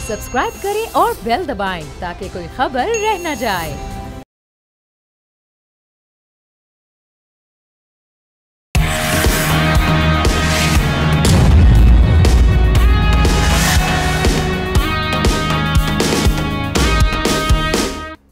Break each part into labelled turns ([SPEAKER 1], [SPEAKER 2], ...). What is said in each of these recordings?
[SPEAKER 1] Subscribe करें और bell दबाएं ताकि कोई खबर रह न जाए।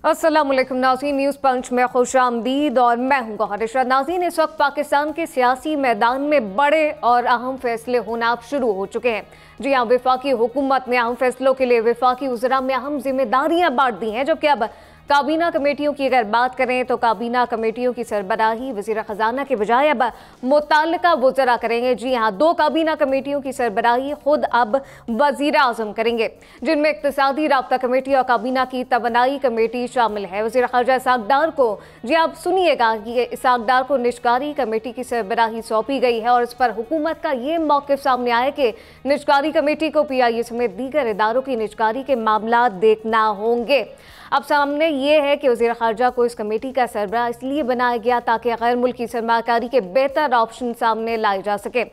[SPEAKER 2] अस्सलाम वालेकुम नाज़रीन, न्यूज़ पंच में खुशामदीद और मैं हूं गौहर इशरत। नाज़रीन, इस वक्त पाकिस्तान के सियासी मैदान में बड़े और अहम फैसले होना अब शुरू हो चुके हैं। जी हाँ, वफाकी हुकूमत ने अहम फैसलों के लिए वफाकी वज़रा में अहम जिम्मेदारियां बांट दी हैं, जबकि अब काबीना कमेटियों की अगर बात करें तो काबीना कमेटियों की सरबराही वज़ीर ख़जाना के बजाय अब मुताल्लिका वज़रा करेंगे। जी हाँ, 2 काबीना कमेटियों की सरबराही खुद अब वज़ीर आज़म करेंगे, जिनमें इक़्तिसादी राब्ता कमेटी और काबीना की तवानाई कमेटी शामिल है। वज़ीर ख़ारजा इसहाक़ डार को, जी आप सुनिएगा कि इसहाक़ डार को निजकारी कमेटी की सरबराही सौंपी गई है और इस पर हुकूमत का ये मौक़िफ़ सामने आया कि निजकारी कमेटी को PIA समेत दीगर इदारों की निजकारी के मामला देखना होंगे। अब सामने ये है कि वज़ीर ख़ारजा को इस कमेटी का सरबराह इसलिए बनाया गया ताकि गैर मुल्की सरमाकारी के बेहतर ऑप्शन सामने लाए जा सके।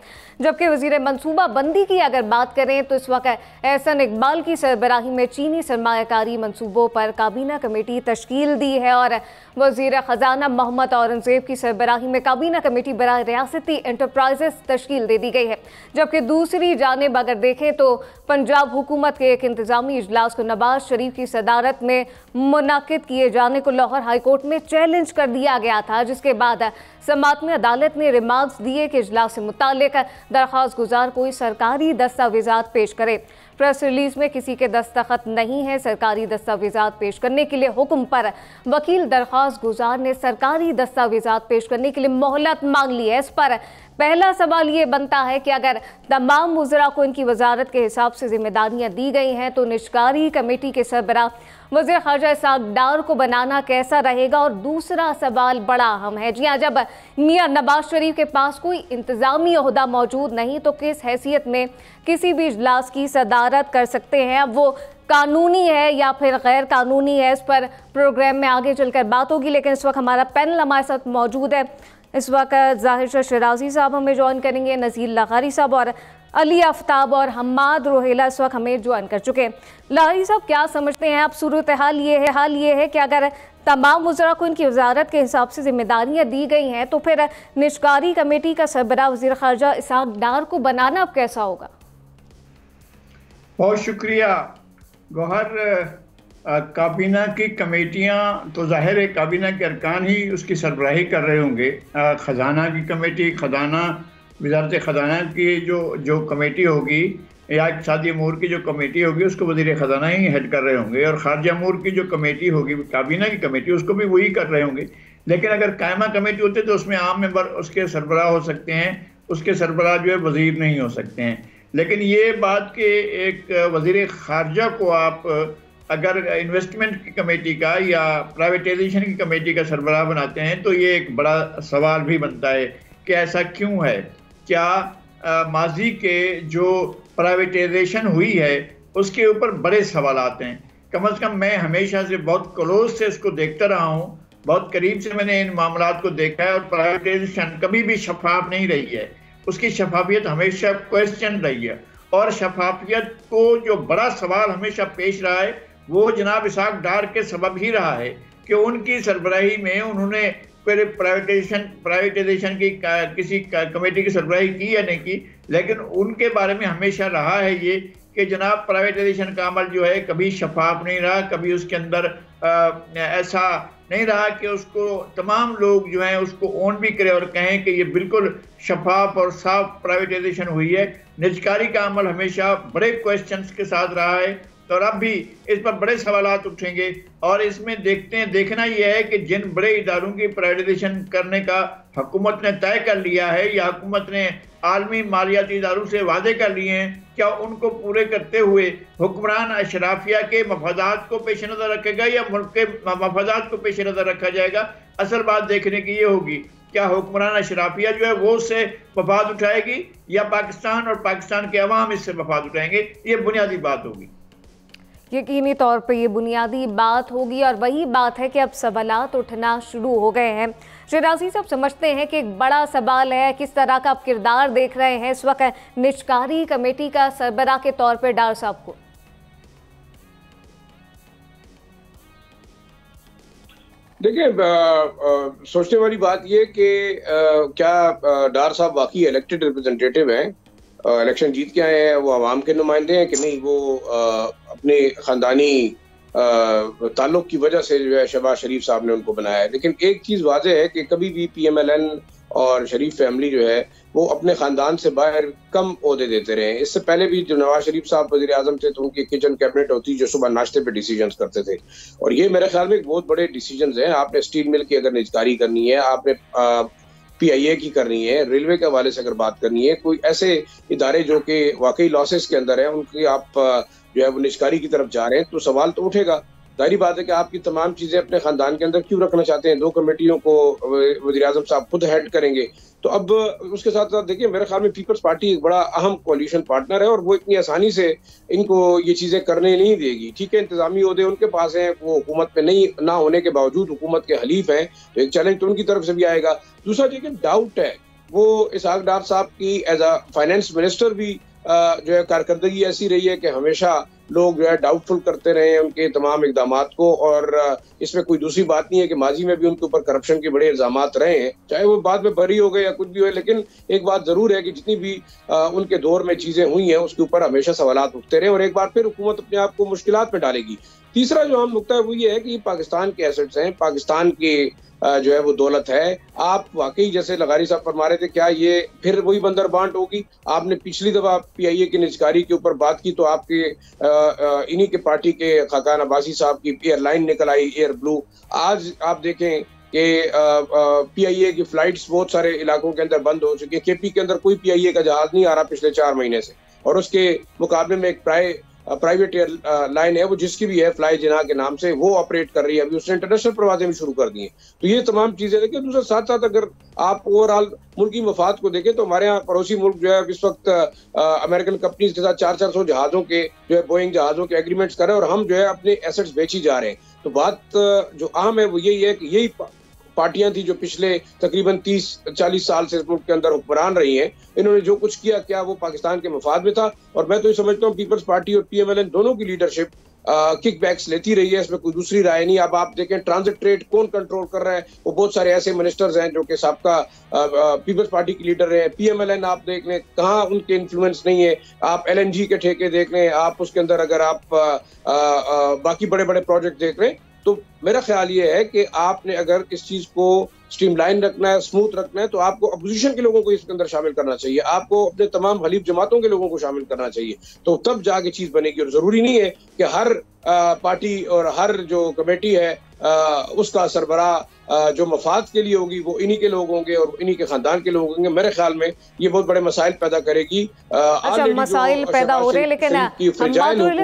[SPEAKER 2] जबकि वज़ीर मनसूबा बंदी की अगर बात करें तो इस वक्त एहसन इकबाल की सरबराही में चीनी सरमायाकारी मनसूबों पर काबीना कमेटी तश्कील दी है और वज़ीर ख़जाना मोहम्मद औरंगज़ेब की सरबराही में काबीना कमेटी बराए रियासती एंटरप्राइजेस तश्कील दे दी गई है। जबकि दूसरी जानिब अगर देखें तो पंजाब हुकूमत के एक इंतज़ामी इजलास को नवाज शरीफ की सदारत में मुनाकिद किए जाने को लाहौर हाईकोर्ट में चैलेंज कर दिया गया था, जिसके बाद समात में अदालत ने रिमार्क्स दिए कि इजलास से मुताल्लिक दरख्वास्त गुजार कोई सरकारी दस्तावेजात पेश करे। प्रेस रिलीज में किसी के दस्तखत नहीं है। सरकारी दस्तावेजात पेश करने के लिए हुक्म पर वकील दरख्वास्त गुजार ने सरकारी दस्तावेजात पेश करने के लिए मोहलत मांग ली है। इस पर पहला सवाल ये बनता है कि अगर तमाम वज़रा को इनकी वजारत के हिसाब से जिम्मेदारियां दी गई हैं तो निजकारी कमेटी के सरबराह वज़ीर ख़ारजा इसहाक़ डार को बनाना कैसा रहेगा। और दूसरा सवाल बड़ा अहम है। जी हाँ, जब मियाँ नवाज शरीफ के पास कोई इंतज़ामी ओहदा मौजूद नहीं तो किस हैसियत में किसी भी इजलास की सदारत कर सकते हैं। अब वो कानूनी है या फिर गैर कानूनी है, इस पर प्रोग्राम में आगे चलकर बात होगी। लेकिन इस वक्त हमारा पैनल हमारे साथ मौजूद है। इस वक्त ज़ाहिर शराजी साहब हमें ज्वाइन करेंगे, नज़ीर लगारी साहब और अली आफ्ताब और हम्माद रोहेला इस वक्त हमें ज्वाइन कर चुके हैं। लारी साहब, क्या समझते हैं आप? सूरत हाल ये है कि अगर तमाम वज़रा को इनकी वजारत के हिसाब से जिम्मेदारियां दी गई हैं तो फिर निजकारी कमेटी का सरबराह वज़ीर ख़ारजा इसहाक़ डार को बनाना अब कैसा होगा?
[SPEAKER 3] बहुत शुक्रिया गौहर। काबीना की कमेटियां तो जाहिर है काबीना के अरकान ही उसकी सरबराही कर रहे होंगे। ख़जाना की कमेटी, वज़ारत ख़जाना की जो कमेटी होगी या इक़्तिसादी अमूर की जो कमेटी होगी उसको वज़ीर ख़जाना ही हेड कर रहे होंगे और ख़ारजा अमूर की जो कमेटी होगी काबीना की कमेटी उसको भी वही कर रहे होंगे। लेकिन अगर कायमा कमेटी होती तो उसमें आम मेंबर उसके सरबराह हो सकते हैं, उसके सरबराह जो है वज़ीर नहीं हो सकते हैं। लेकिन ये बात कि एक वज़ीर ख़ारजा को आप अगर इन्वेस्टमेंट की कमेटी का या प्राइवेटाइजेशन की कमेटी का सरबराह बनाते हैं तो ये एक बड़ा सवाल भी बनता है कि ऐसा क्यों है। क्या माजी के जो प्राइवेटाइजेशन हुई है उसके ऊपर बड़े सवाल आते हैं। कम अज़ कम मैं हमेशा से बहुत क्लोज से इसको देखता रहा हूँ, बहुत करीब से मैंने इन मामलात को देखा है और प्राइवेटाइजेशन कभी भी शफाफ नहीं रही है। उसकी शफाफियत हमेशा क्वेश्चन रही है और शफाफियत को जो बड़ा सवाल हमेशा पेश रहा है वो जनाब इसहाक़ डार के सबब ही रहा है कि उनकी सरबराही में उन्होंने फिर प्राइवेटाइजेशन की किसी कमेटी की सरबराही की या नहीं की, लेकिन उनके बारे में हमेशा रहा है ये कि जनाब प्राइवेटाइजेशन का अमल जो है कभी शफाफ नहीं रहा, कभी उसके अंदर ऐसा नहीं रहा कि उसको तमाम लोग जो हैं उसको ओन भी करें और कहें कि ये बिल्कुल शफाफ और साफ प्राइवेटाइजेशन हुई है। निजकारी का अमल हमेशा बड़े क्वेश्चंस के साथ रहा है और अब भी इस पर बड़े सवालात उठेंगे और इसमें देखना यह है कि जिन बड़े इदारों की प्राइवेटाइजेशन करने का हुकूमत ने तय कर लिया है या हुकूमत ने आलमी मालियाती इदारों से वादे कर लिए हैं, क्या उनको पूरे करते हुए हुक्मरान अशराफिया के मफादात को पेश नज़र रखेगा या मुल्क के मफादात को पेश नज़र रखा जाएगा। असल बात देखने की ये होगी, क्या हुक्मरान अशराफिया जो है वो उससे मफाद उठाएगी या पाकिस्तान और पाकिस्तान के अवाम इससे मफाद उठाएंगे। ये बुनियादी बात होगी।
[SPEAKER 2] यकीनी तौर पे ये बुनियादी बात होगी और वही बात है कि अब सवालात उठना शुरू हो गए हैं। शराजी साहब, समझते हैं कि एक बड़ा सवाल है किस तरह का आप किरदार देख रहे हैं इस वक्त निजकारी कमेटी का सरबराह के तौर पर डार साहब को?
[SPEAKER 4] देखिए, सोचने वाली बात ये कि क्या डार साहब वाकई इलेक्टेड रिप्रेजेंटेटिव हैं, इलेक्शन जीत के आए हैं, वो आवाम के नुमाइंदे हैं कि नहीं, वो अपने खानदानी ताल्लुक की वजह से जो है शहबाज शरीफ साहब ने उनको बनाया है। लेकिन एक चीज़ वाज़ेह है कि कभी भी PMLN और शरीफ फैमिली जो है वो अपने ख़ानदान से बाहर कम ओहदे देते रहे। इससे पहले भी जो नवाज शरीफ साहब वज़ीर आज़म थे तो उनकी किचन कैबिनेट होती जो सुबह नाश्ते पे डिसीजंस करते थे, और ये मेरे ख्याल में एक बहुत बड़े डिसीजंस हैं। आपने स्टील मिल की अगर निजकारी करनी है, आपने PIA की करनी है, रेलवे के हवाले से अगर बात करनी है, कोई ऐसे इदारे जो कि वाकई लॉसेस के अंदर हैं, उनकी आप जो है वो निजकारी की तरफ जा रहे हैं, तो सवाल तो उठेगा। जाहिर बात है कि आपकी तमाम चीजें अपने खानदान के अंदर क्यों रखना चाहते हैं? 2 कमेटियों को वज़ीर आज़म साहब खुद हेड करेंगे। तो अब उसके साथ साथ देखिए, मेरे ख्याल में पीपल्स पार्टी एक बड़ा अहम कोalition पार्टनर है और वो इतनी आसानी से इनको ये चीजें करने नहीं देगी। ठीक है, इंतजामी ओहदे उनके पास हैं, वो हुकूमत में नहीं ना होने के बावजूद हुकूमत के हलीफ हैं, तो एक चैलेंज तो उनकी तरफ से भी आएगा। दूसरा देखिए, डाउट है वो इसहाक डार साहब की एज अ फाइनेंस मिनिस्टर भी जो है कारकर्दगी ऐसी रही है कि हमेशा लोग जो है डाउटफुल करते रहे हैं उनके तमाम इकदामात को, और इसमें कोई दूसरी बात नहीं है कि माजी में भी उनके ऊपर करप्शन के बड़े इल्जामात रहे हैं, चाहे वो बाद में बरी हो गए या कुछ भी हो। लेकिन एक बात जरूर है कि जितनी भी उनके दौर में चीजें हुई हैं उसके ऊपर हमेशा सवालात उठते रहे, और एक बार फिर हुकूमत अपने आप को मुश्किलात में डालेगी। तीसरा जो अहम नुकता है वो ये है कि पाकिस्तान के एसेट्स हैं, पाकिस्तान की जो है वो दौलत है। आप वाकई जैसे लगारी साहब फरमा रहे थे, क्या ये फिर वही बंदर बांट होगी? आपने पिछली दफा PIA की निजकारी के ऊपर बात की तो आपके इन्हीं के पार्टी के खाकान अब्बासी साहब की एयरलाइन निकल आई, एयर ब्लू। आज आप देखें कि PIA की फ्लाइट्स बहुत सारे इलाकों के अंदर बंद हो चुकी है। KP के अंदर कोई PIA का जहाज नहीं आ रहा पिछले 4 महीने से, और उसके मुकाबले में एक प्राइवेट एयर लाइन है, वो जिसकी भी है फ्लाई जिना के नाम से, वो ऑपरेट कर रही है। अभी उसने इंटरनेशनल परवाजें भी शुरू कर दी हैं। तो ये तमाम चीजें देखिए। दूसरा साथ साथ अगर आप ओवरऑल मुल्की मफाद को देखें तो हमारे यहाँ पड़ोसी मुल्क जो है इस वक्त अमेरिकन कंपनीज के साथ 400 जहाजों के जो है बोइंग जहाजों के एग्रीमेंट्स कर रहे हैं, और हम जो है अपने एसेट्स बेची जा रहे हैं। तो बात जो अहम है वो यही है कि यही पार्टियां थी जो पिछले तकरीबन 30-40 साल से मुल्क के अंदर हुक्मरान रही हैं। इन्होंने जो कुछ किया, क्या वो पाकिस्तान के मफाद में था? और मैं तो ये समझता हूँ पीपल्स पार्टी और PMLN दोनों की लीडरशिप किकबैक्स लेती रही है, इसमें कोई दूसरी राय नहीं। अब आप देखें ट्रांजिट ट्रेड कौन कंट्रोल कर रहा है, वो बहुत सारे ऐसे मिनिस्टर्स हैं जो कि सबका पीपल्स पार्टी की लीडर है। PMLN आप देख लें कहाँ उनके इन्फ्लुएंस नहीं है। आप LNG के ठेके देख लें, आप उसके अंदर अगर आप बाकी बड़े बड़े प्रोजेक्ट देख लें, तो मेरा ख्याल ये है कि आपने अगर इस चीज को स्ट्रीमलाइन रखना है, स्मूथ रखना है, तो आपको अपोजिशन के लोगों को इसके अंदर शामिल करना चाहिए, आपको अपने तमाम हलीफ जमातों के लोगों को शामिल करना चाहिए, तो तब जाके चीज बनेगी। और जरूरी नहीं है कि हर पार्टी और हर जो कमेटी है उसका सरबराह जो मफाद के लिए होगी वो इन्हीं के लोग होंगे और इन्हीं के खानदान के लोग होंगे। मेरे ख्याल में ये बहुत बड़े मसाइल पैदा करेगी।
[SPEAKER 2] अच्छा, मसाइल पैदा हो रहे हैं, लेकिन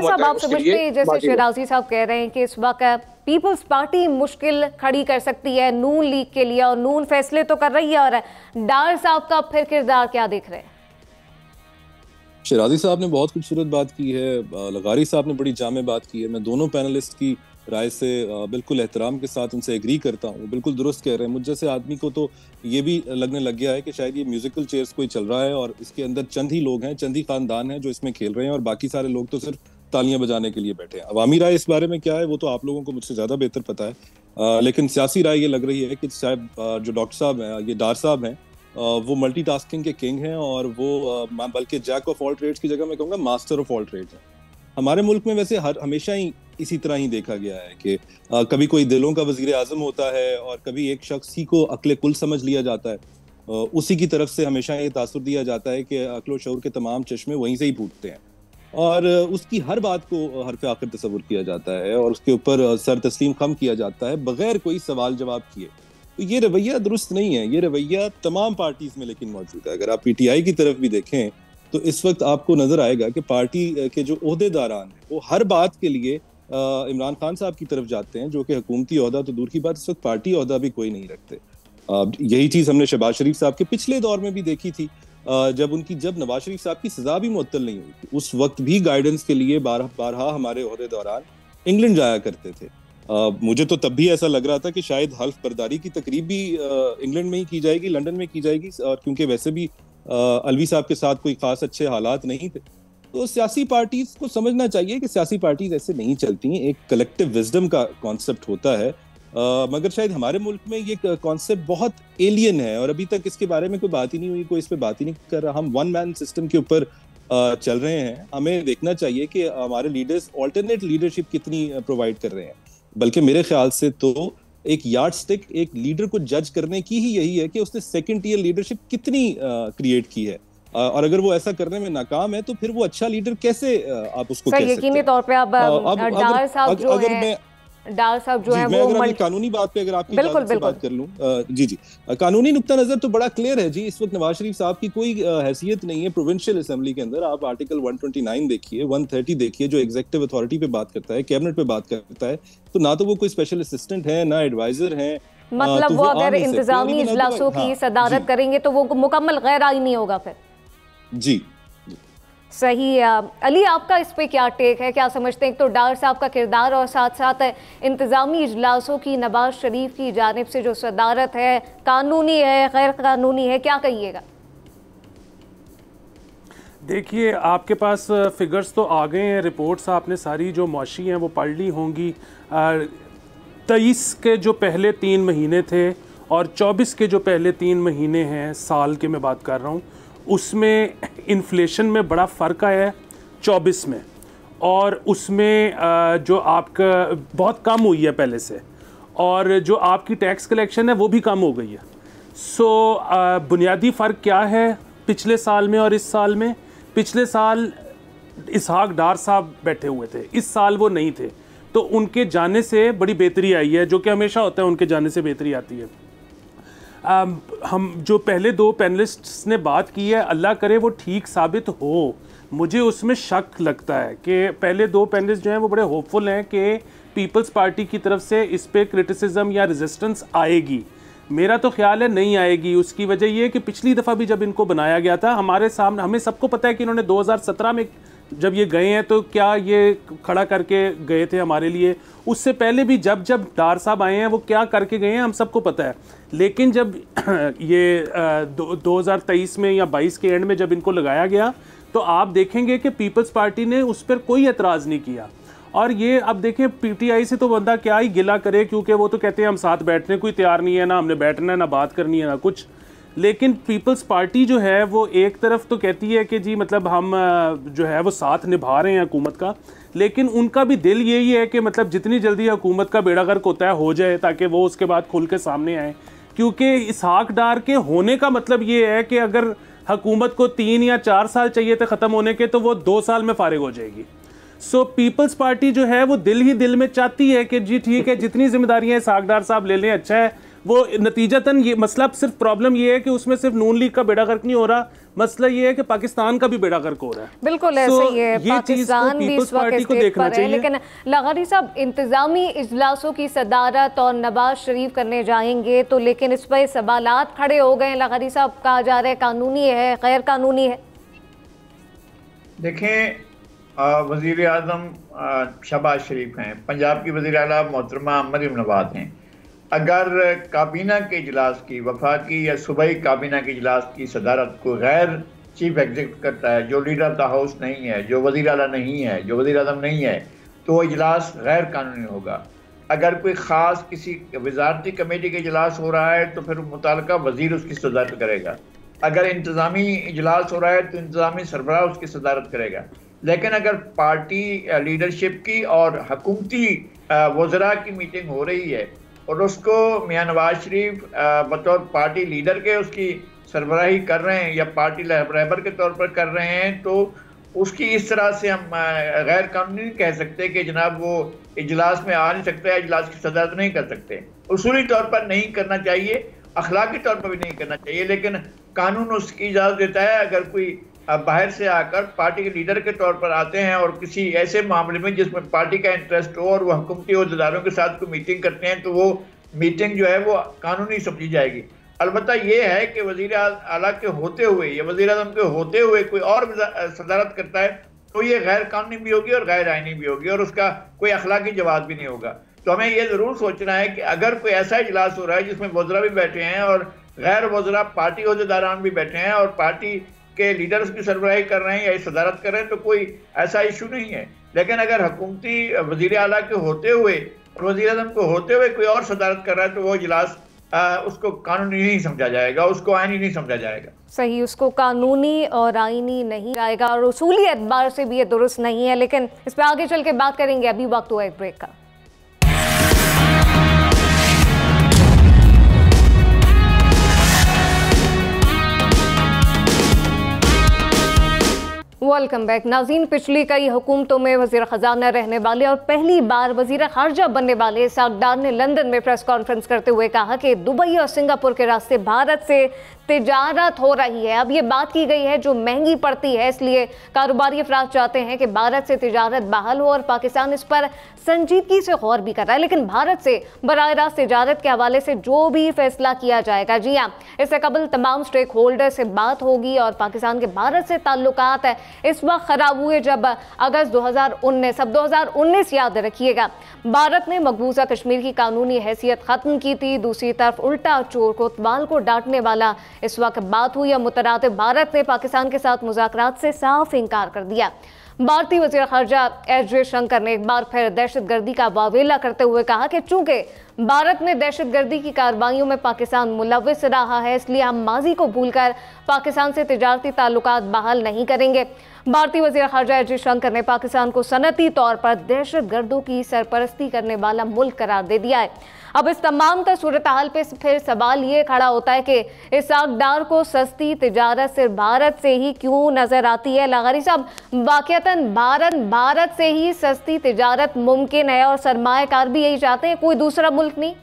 [SPEAKER 2] साहब आप समझते हैं जैसे शहराजी साहब कह रहे हैं कि इस वक्त पीपल्स पार्टी मुश्किल खड़ी कर सकती है नून लीग के लिए, और नून फैसले तो कर रही है, और डार साहब का फिर किरदार क्या देख रहे हैं?
[SPEAKER 5] शहराजी साहब ने बहुत खूबसूरत बात की है, लगारी साहब ने बड़ी जामे बात की है। मैं दोनों पैनलिस्ट की राय से बिल्कुल एहतराम के साथ उनसे एग्री करता हूँ, बिल्कुल दुरुस्त कह रहे हैं। मुझ जैसे आदमी को तो ये भी लगने लग गया है कि शायद ये म्यूजिकल चेयर्स कोई चल रहा है और इसके अंदर चंद ही लोग हैं, चंद ही खानदान हैं जो इसमें खेल रहे हैं, और बाकी सारे लोग तो सिर्फ तालियां बजाने के लिए बैठे हैं। अवामी राय इस बारे में क्या है वो तो आप लोगों को मुझसे ज्यादा बेहतर पता है, लेकिन सियासी राय ये लग रही है कि शायद जो डॉक्टर साहब हैं, ये डार साहब हैं, वो मल्टीटास्किंग के किंग हैं, और वो बल्कि जैक ऑफ ऑल ट्रेड्स की जगह मैं कहूँगा मास्टर ऑफ ऑल ट्रेड्स हैं। हमारे मुल्क में वैसे हमेशा ही इसी तरह ही देखा गया है कि कभी कोई दिलों का वजीर आजम होता है और कभी एक शख्स ही को अक्ल कुल समझ लिया जाता है। उसी की तरफ से हमेशा ये तासुर दिया जाता है कि अक्ल शऊर के तमाम चश्मे वहीं से ही फूटते हैं, और उसकी हर बात को हरफ आखिर तस्वुर किया जाता है और उसके ऊपर सर तस्लीम खम किया जाता है बगैर कोई सवाल जवाब किए। तो ये रवैया दुरुस्त नहीं है, ये रवैया तमाम पार्टीज में लेकिन मौजूद है। अगर आप PTI की तरफ भी देखें तो इस वक्त आपको नजर आएगा कि पार्टी के जो ओहदेदारान हैं वो हर बात के लिए इमरान खान साहब की तरफ जाते हैं, जो कि हुकूमती ओहदा तो दूर की बात, इस वक्त पार्टी ओहदा भी कोई नहीं रखते। यही चीज हमने शहबाज शरीफ साहब के पिछले दौर में भी देखी थी, जब नवाज शरीफ साहब की सजा भी मुअत्तल नहीं हुई थी, उस वक्त भी गाइडेंस के लिए बारहा हमारे ओहदेदारान इंग्लैंड जाया करते थे। मुझे तो तब भी ऐसा लग रहा था कि शायद हल्फ बर्दारी की तकरीब भी इंग्लैंड में ही की जाएगी, लंदन में की जाएगी, और क्योंकि वैसे भी अलवी साहब के साथ कोई खास अच्छे हालात नहीं थे। तो सियासी पार्टीज को समझना चाहिए कि सियासी पार्टीज ऐसे नहीं चलती हैं, एक कलेक्टिव विजडम का कॉन्सेप्ट होता है मगर शायद हमारे मुल्क में ये कॉन्सेप्ट बहुत एलियन है और अभी तक इसके बारे में कोई बात ही नहीं हुई, कोई इस पे बात ही नहीं कर रहा। हम वन मैन सिस्टम के ऊपर चल रहे हैं। हमें देखना चाहिए कि हमारे लीडर्स ऑल्टरनेट लीडरशिप कितनी प्रोवाइड कर रहे हैं। बल्कि मेरे ख्याल से तो एक यार्ड स्टिक एक लीडर को जज करने की ही यही है कि उसने सेकंड टीयर लीडरशिप कितनी क्रिएट की है, और अगर वो ऐसा करने में नाकाम है तो फिर वो अच्छा लीडर कैसे आप उसको कह सकते हैं।
[SPEAKER 2] यकीनी तौर पे अब डार साहब जो है, डार साहब जो है वो
[SPEAKER 5] अगर कानूनी बात पे अगर आपकी इजाजत से बात कर लूं, जी कानूनी नुक्ता नजर तो बड़ा क्लियर है जी। इस वक्त नवाज शरीफ साहब की कोई हैसियत नहीं है प्रोविंशियल असेंबली के अंदर। आप आर्टिकल 129 देखिए, 130 देखिए, जो एग्जीक्यूटिव अथॉरिटी पे बात करता है, कैबिनेट पे बात करता है, तो ना तो वो कोई स्पेशल असिस्टेंट है ना एडवाइजर है।
[SPEAKER 2] मतलब
[SPEAKER 5] तो
[SPEAKER 2] वो अगर इंतजामी इजलासों की सदारत करेंगे तो वो मुकम्मल गैर आईनी होगा फिर।
[SPEAKER 5] जी
[SPEAKER 2] सही है। अली, आपका इस पे क्या टेक है, क्या समझते हैं? एक तो डार साहब का किरदार और साथ साथ इंतजामी इजलासों की नवाज शरीफ की जानिब से जो सदारत है, कानूनी है गैर कानूनी है, क्या कहिएगा?
[SPEAKER 6] देखिए, आपके पास फिगर्स तो आ गए हैं, रिपोर्ट्स आपने सारी जो मौशी हैं वो पढ़ ली होंगी। 23 के जो पहले 3 महीने थे और 24 के जो पहले 3 महीने हैं साल के मैं बात कर रहा हूँ, उसमें इन्फ्लेशन में बड़ा फ़र्क आया है 24 में, और उसमें जो आपका बहुत कम हुई है पहले से, और जो आपकी टैक्स कलेक्शन है वो भी कम हो गई है। सो बुनियादी फ़र्क क्या है पिछले साल में और इस साल में? पिछले साल इसहाक डार साहब बैठे हुए थे, इस साल वो नहीं थे, तो उनके जाने से बड़ी बेहतरी आई है, जो कि हमेशा होता है, उनके जाने से बेहतरी आती है। हम जो पहले 2 पैनलिस्ट्स ने बात की है, अल्लाह करे वो ठीक साबित हो। मुझे उसमें शक लगता है कि पहले 2 पैनलिस्ट जो हैं वो बड़े होपफुल हैं कि पीपल्स पार्टी की तरफ से इस पे क्रिटिसिज्म या रेजिस्टेंस आएगी। मेरा तो ख्याल है नहीं आएगी। उसकी वजह ये है कि पिछली दफ़ा भी जब इनको बनाया गया था, हमारे सामने हमें सबको पता है कि इन्होंने 2017 में जब ये गए हैं तो क्या ये खड़ा करके गए थे हमारे लिए। उससे पहले भी जब डार साहब आए हैं वो क्या करके गए हैं हम सबको पता है। लेकिन जब ये 2023 में या 22 के एंड में जब इनको लगाया गया तो आप देखेंगे कि पीपल्स पार्टी ने उस पर कोई एतराज़ नहीं किया। और ये अब देखें, पीटीआई से तो बंदा क्या ही गिला करे, क्योंकि वो तो कहते हैं हम साथ बैठने को ही तैयार नहीं है, ना हमने बैठना है, ना बात करनी है, ना कुछ। लेकिन पीपल्स पार्टी जो है वो एक तरफ तो कहती है कि जी मतलब हम जो है वो साथ निभा रहे हैं हुकूमत का, लेकिन उनका भी दिल यही है कि मतलब जितनी जल्दी हुकूमत का बेड़ा गर्क होता है हो जाए, ताकि वो उसके बाद खुल के सामने आए। क्योंकि इसहाक डार के होने का मतलब ये है कि अगर हुकूमत को 3 या 4 साल चाहिए थे ख़त्म होने के, तो वो 2 साल में फारिग हो जाएगी। सो पीपल्स पार्टी जो है वो दिल ही दिल में चाहती है कि जी ठीक है, जितनी जिम्मेदारियां इसहाक डार साहब ले लें, अच्छा है। वो नतीजतन ये मसला, सिर्फ प्रॉब्लम ये है कि उसमें सिर्फ नून लीग का बेड़ा गर्क नहीं हो रहा, मसला ये है कि पाकिस्तान का भी बेड़ा गर्क हो रहा है।
[SPEAKER 2] बिल्कुल ऐसा ही है, पाकिस्तान भी इस वक्त स्टेज पर है। लेकिन लगारी साहब, इंतजामी इजलासों की सदारत और नवाज शरीफ करने जाएंगे तो, लेकिन इस पर सवालात खड़े हो गए हैं लगारी साहब। कहा जा रहा है कानूनी है गैर कानूनी है।
[SPEAKER 3] देखें, वज़ीर आज़म शहबाज शरीफ हैं, पंजाब की वज़ीर आला मोहतरमा मरियम नवाज हैं। अगर काबीना के इजलास की, वफाकी या सूबाई काबीना के इजलास की सदारत को गैर चीफ एग्जीक्यूटिव करता है, जो लीडर ऑफ द हाउस नहीं है, जो वज़ीर आला नहीं है, जो वज़ीर आज़म नहीं है, तो इजलास गैर कानूनी होगा। अगर कोई ख़ास किसी वजारती कमेटी का इजलास हो रहा है तो फिर मुताल्लिका वज़ीर उसकी सदारत करेगा। अगर इंतज़ामी इजलास हो रहा है तो इंतज़ामी सरबराह उसकी सदारत करेगा। लेकिन अगर पार्टी लीडरशिप की और हुकूमती वज़रा की मीटिंग हो रही है और उसको मियां नवाज शरीफ बतौर पार्टी लीडर के उसकी सरबराही कर रहे हैं या पार्टी रहबर के तौर पर कर रहे हैं, तो उसकी इस तरह से हम गैर कानूनी नहीं कह सकते कि जनाब वो इजलास में आ नहीं सकता, इजलास की सदारत नहीं कर सकते। उसूली तौर पर नहीं करना चाहिए, अखलाकी तौर पर भी नहीं करना चाहिए, लेकिन कानून उसकी इजाज़त देता है। अगर कोई बाहर से आकर पार्टी के लीडर के तौर पर आते हैं और किसी ऐसे मामले में जिसमें पार्टी का इंटरेस्ट हो और वो हुकूमती अहदेदारों के साथ कोई मीटिंग करते हैं, तो वो मीटिंग जो है वो कानूनी समझी जाएगी। अलबत्ता ये है कि वज़ीर आला के होते हुए या वज़ीर आज़म के होते हुए कोई और सदारत करता है तो ये गैर कानूनी भी होगी और गैर आईनी भी होगी और उसका कोई अखलाकी जवाब भी नहीं होगा। तो हमें ये ज़रूर सोचना है कि अगर कोई ऐसा इजलास हो रहा है जिसमें वज़रा भी बैठे हैं और गैर वज़रा पार्टी अहदेदारान भी बैठे हैं और पार्टी के लीडर्स की सरबराही कर रहे हैं या सदारत कर रहे हैं, तो कोई ऐसा इशू नहीं है। लेकिन अगर हुकूमती वज़ीर आला के होते हुए और वज़ीर आज़म को होते हुए कोई और सदारत कर रहा है तो वो इजलास उसको कानूनी नहीं समझा जाएगा, उसको आईनी नहीं समझा जाएगा।
[SPEAKER 2] सही, उसको कानूनी और आईनी नहीं जाएगा और उसूली एतबार से भी ये दुरुस्त नहीं है। लेकिन इस पर आगे चल के बात करेंगे, अभी वक्त हुआ एक ब्रेक का। वेलकम बैक नाज़रीन। पिछली कई हुकूमतों में वज़ीर ख़जाना रहने वाले और पहली बार वज़ीर ख़ारजा बनने वाले इसहाक़ डार ने लंदन में प्रेस कॉन्फ्रेंस करते हुए कहा कि दुबई और सिंगापुर के रास्ते भारत से तिजारत हो रही है। अब ये बात की गई है जो महंगी पड़ती है, इसलिए कारोबारी अफराद चाहते हैं कि भारत से तिजारत बहाल हो और पाकिस्तान इस पर संजीदगी से गौर भी कर रहा है। लेकिन भारत से बराह रास्त तिजारत के हवाले से जो भी फैसला किया जाएगा, जी हाँ, इससे कबल तमाम स्टेक होल्डर से बात होगी और पाकिस्तान के भारत से ताल्लुकात इस वक्त ख़राब हुए जब अगस्त 2019, अब 2019 याद रखिएगा, भारत ने मकबूजा कश्मीर की कानूनी हैसियत ख़त्म की थी। दूसरी तरफ उल्टा चोर कोतवाल को डांटने वाला इस वक्त बात हुई या मुतरातिब भारत ने पाकिस्तान के साथ मुज़ाकरात से साफ इनकार कर दिया। भारतीय वज़ीर ख़ारजा एस जयशंकर ने एक बार फिर दहशतगर्दी का वावेला करते हुए कहा कि चूंकि भारत में दहशतगर्दी की कार्रवाइयों में पाकिस्तान मुलव्विस रहा है, इसलिए हम माजी को भूलकर पाकिस्तान से तिजारती ताल्लुकात बहाल नहीं करेंगे। भारतीय वज़ीर ख़ारजा एस जयशंकर ने पाकिस्तान को सनती तौर पर दहशतगर्दों की सरपरस्ती करने वाला मुल्क करार दे दिया है। अब इस तमाम सूरत हाल पे फिर सवाल ये खड़ा होता है कि इसहाक़ डार को सस्ती तिजारत सिर्फ भारत से ही क्यों नजर आती है। लगारी साहब, वाक़तन भारत से ही सस्ती तिजारत मुमकिन है और सरमायाकार भी यही चाहते हैं, कोई दूसरा मुल्क नहीं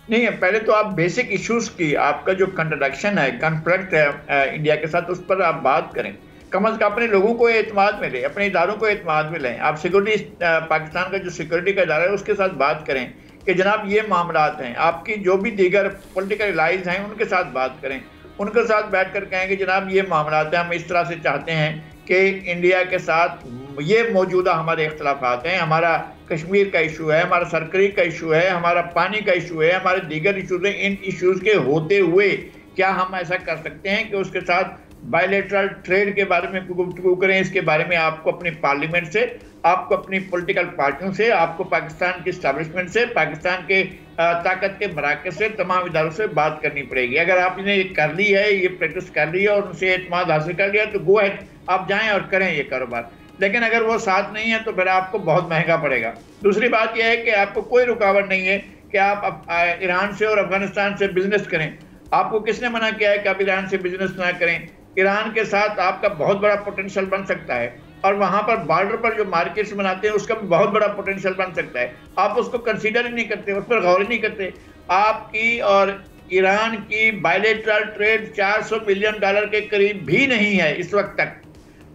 [SPEAKER 3] है। पहले तो आप बेसिक इश्यूज की, आपका जो कंट्रडिक्शन है, कॉन्फ्लिक्ट है इंडिया के साथ, उस पर आप बात करें। कम अज़ कम अपने लोगों को एतमाद में लें, अपने इदारों को एतमाद में लें। आप सिक्योरिटी, पाकिस्तान का जो सिक्योरिटी का इदारा है उसके साथ बात करें कि जनाब ये मामलात हैं, आपकी जो भी दीगर पॉलिटिकल एलाइज हैं उनके साथ बात करें, उनके साथ बैठ कर कहें कि जनाब ये मामलात हैं, हम इस तरह से चाहते हैं कि इंडिया के साथ ये मौजूदा हमारे इख्तलाफात हैं, हमारा कश्मीर का इशू है, हमारा सरकरी का इशू है, हमारा पानी का इशू है, हमारे दीगर इशूज़ हैं। इन इशूज़ के होते हुए क्या हम ऐसा कर सकते हैं कि उसके साथ बायलैटरल ट्रेड के बारे में गुफ्तगू करें। इसके बारे में आपको अपनी पार्लियामेंट से, आपको अपनी पॉलिटिकल पार्टियों से, आपको पाकिस्तान की इस्टेब्लिशमेंट से, पाकिस्तान के ताकत के मराकज़ से, तमाम इदारों से बात करनी पड़ेगी। अगर आपने ये कर ली है, ये प्रैक्टिस कर ली है और उनसे एतमाद हासिल कर लिया तो गो हेड, आप जाएँ और करें ये कारोबार। लेकिन अगर वो साथ नहीं है तो फिर आपको बहुत महंगा पड़ेगा। दूसरी बात यह है कि आपको कोई रुकावट नहीं है कि आप ईरान से और अफगानिस्तान से बिजनेस करें। आपको किसने मना किया है कि आप ईरान से बिजनेस ना करें? ईरान के साथ आपका बहुत बड़ा पोटेंशियल बन सकता है और वहाँ पर बॉर्डर पर जो मार्केट्स बनाते हैं उसका भी बहुत बड़ा पोटेंशियल बन सकता है। आप उसको कंसीडर ही नहीं करते, उस पर गौर ही नहीं करते। आपकी और ईरान की बायलैटरल ट्रेड $400 बिलियन के करीब भी नहीं है इस वक्त तक,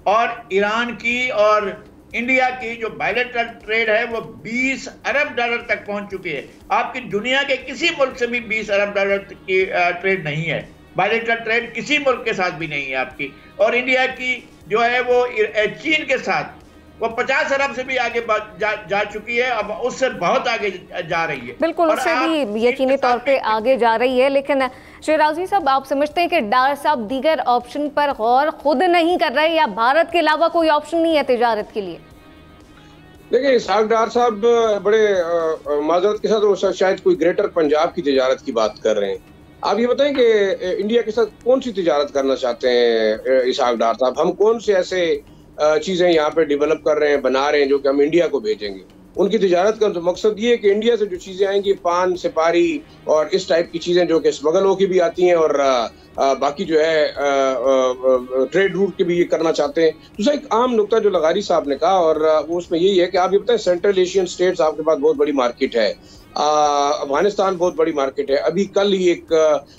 [SPEAKER 3] और ईरान की और इंडिया की जो बायलैटरल ट्रेड है वो $20 अरब तक पहुंच चुकी है। आपकी दुनिया के किसी मुल्क से भी $20 अरब की ट्रेड नहीं है। बायलैटरल ट्रेड किसी मुल्क के साथ भी नहीं है आपकी। और इंडिया की जो है वो चीन के साथ वो 50 अरब से भी आगे जा चुकी है, अब उससे बहुत आगे जा रही है।
[SPEAKER 2] बिल्कुल, उससे भी यकीनी तौर पे आगे जा रही है। लेकिन शहराजी साहब, आप समझते हैं कि डार साहब दीगर ऑप्शन पर गौर खुद नहीं कर रहे या भारत के अलावा कोई ऑप्शन नहीं है तिजारत के लिए?
[SPEAKER 4] देखिए, इसहाक़ डार साहब बड़े माजरत के साथ वो शायद कोई ग्रेटर पंजाब की तिजारत की बात कर रहे हैं। आप ये बताएं कि इंडिया के साथ कौन सी तिजारत करना चाहते हैं इसहाक़ डार साहब? हम कौन से ऐसे चीज़ें यहाँ पे डेवलप कर रहे हैं, बना रहे हैं जो कि हम इंडिया को भेजेंगे? उनकी तिजारत का तो मकसद ये है कि इंडिया से जो चीज़ें आएंगी, पान, सुपारी और इस टाइप की चीज़ें जो कि स्मगल होकर भी आती हैं और बाकी जो है ट्रेड रूट के भी ये करना चाहते हैं। दूसरा एक आम नुकता जो लगारी साहब ने कहा और वो उसमें यही है कि आप ये बताएं, सेंट्रल एशियन स्टेट्स आपके पास बहुत बड़ी मार्केट है, अफगानिस्तान बहुत बड़ी मार्केट है। अभी कल ही एक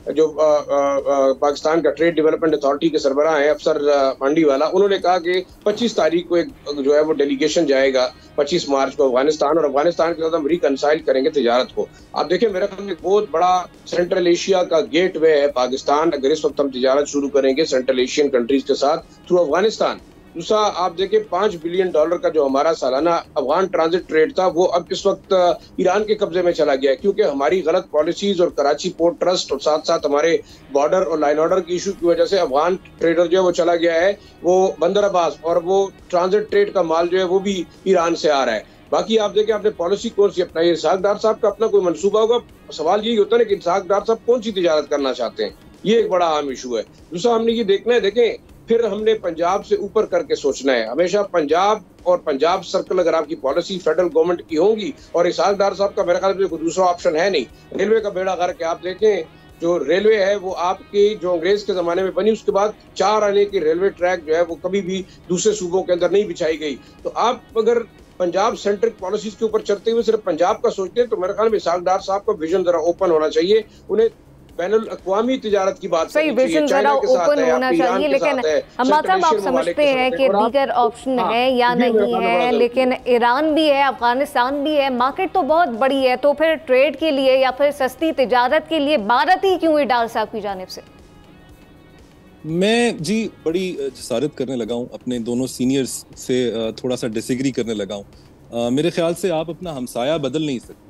[SPEAKER 4] जो पाकिस्तान का ट्रेड डेवलपमेंट अथॉरिटी के सरबराह हैं अफसर मांडीवाला, उन्होंने कहा कि 25 तारीख को एक जो है वो डेलीगेशन जाएगा 25 मार्च को अफगानिस्तान, और अफगानिस्तान के साथ हम रिकनसाइल करेंगे तिजारत को। आप देखिए, मेरा ख्याल में बहुत बड़ा सेंट्रल एशिया का गेट वे है पाकिस्तान। अगर इस वक्त हम तिजारत शुरू करेंगे सेंट्रल एशियन कंट्रीज के साथ थ्रू अफगानिस्तान दूसरा आप देखें $5 बिलियन का जो हमारा सालाना अफगान ट्रांजिट ट्रेड था वो अब इस वक्त ईरान के कब्जे में चला गया है, क्योंकि हमारी गलत पॉलिसीज और कराची पोर्ट ट्रस्ट और साथ साथ हमारे बॉर्डर और लाइन ऑर्डर की इशू की वजह से अफगान ट्रेडर जो है वो चला गया है वो बंदर अब्बास, और वो ट्रांजिट ट्रेड का माल जो है वो भी ईरान से आ रहा है। बाकी आप देखें आपने पॉलिसी कौन सी अपनाई है, इसहाक डार साहब का अपना कोई मंसूबा होगा। सवाल यही होता है कि इसहाक डार साहब कौन सी तिजारत करना चाहते हैं, ये एक बड़ा अहम इशू है। दूसरा हमने ये देखना है, देखें फिर हमने पंजाब से ऊपर करके सोचना है। हमेशा पंजाब और पंजाब सर्कल अगर आपकी पॉलिसी फेडरल गवर्नमेंट की होगी, और इसहाक डार साहब का मेरे ख्याल में कोई दूसरा ऑप्शन है नहीं। रेलवे का बेड़ा गर्क है, आप देखें जो रेलवे है वो आपकी जो अंग्रेज के जमाने में बनी, उसके बाद 4 आने की रेलवे ट्रैक जो है वो कभी भी दूसरे सूबों के अंदर नहीं बिछाई गई। तो आप अगर पंजाब सेंट्रिक पॉलिसीज के ऊपर चलते हुए सिर्फ पंजाब का सोचते हैं तो मेरे ख्याल में इसहाक डार साहब का विजन जरा ओपन होना चाहिए। उन्हें बैनुल अक़वामी तिजारत की बात
[SPEAKER 2] सही विजन जरा ओपन होना चाहिए। लेकिन हमाद साहब आप समझते हैं कि दीगर ऑप्शन है या नहीं है, लेकिन ईरान भी है, अफगानिस्तान भी है, मार्केट तो बहुत बड़ी है, तो फिर ट्रेड के लिए या फिर सस्ती तिजारत के लिए भारत ही क्यों है डार साहब की जानिब से?
[SPEAKER 5] मैं जी बड़ी जसारत करने लगा हूँ, अपने दोनों सीनियर्स से थोड़ा सा डिसएग्री करने लगा हूँ। मेरे ख्याल से आप अपना हमसाया बदल नहीं सकते।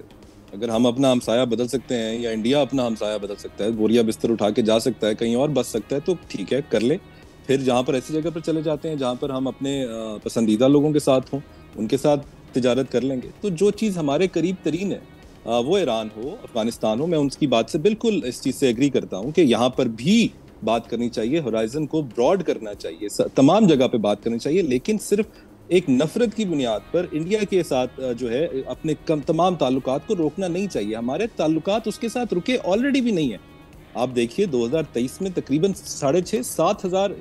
[SPEAKER 5] अगर हम अपना हमसाया बदल सकते हैं या इंडिया अपना हमसाया बदल सकता है, बोरिया बिस्तर उठा के जा सकता है, कहीं और बच सकता है, तो ठीक है कर ले। फिर जहाँ पर ऐसी जगह पर चले जाते हैं जहाँ पर हम अपने पसंदीदा लोगों के साथ हों, उनके साथ तिजारत कर लेंगे। तो जो चीज़ हमारे करीब तरीन है, वो ईरान हो, अफगानिस्तान हो, मैं उनकी बात से बिल्कुल इस चीज़ से एग्री करता हूँ कि यहाँ पर भी बात करनी चाहिए, होराइजन को ब्रॉड करना चाहिए, तमाम जगह पे बात करनी चाहिए, लेकिन सिर्फ एक नफरत की बुनियाद पर इंडिया के साथ जो है अपने तमाम ताल्लुकात को रोकना नहीं चाहिए। हमारे ताल्लुकात उसके साथ रुके ऑलरेडी भी नहीं है। आप देखिए 2023 में तकरीबन 6,500-7 हज़ार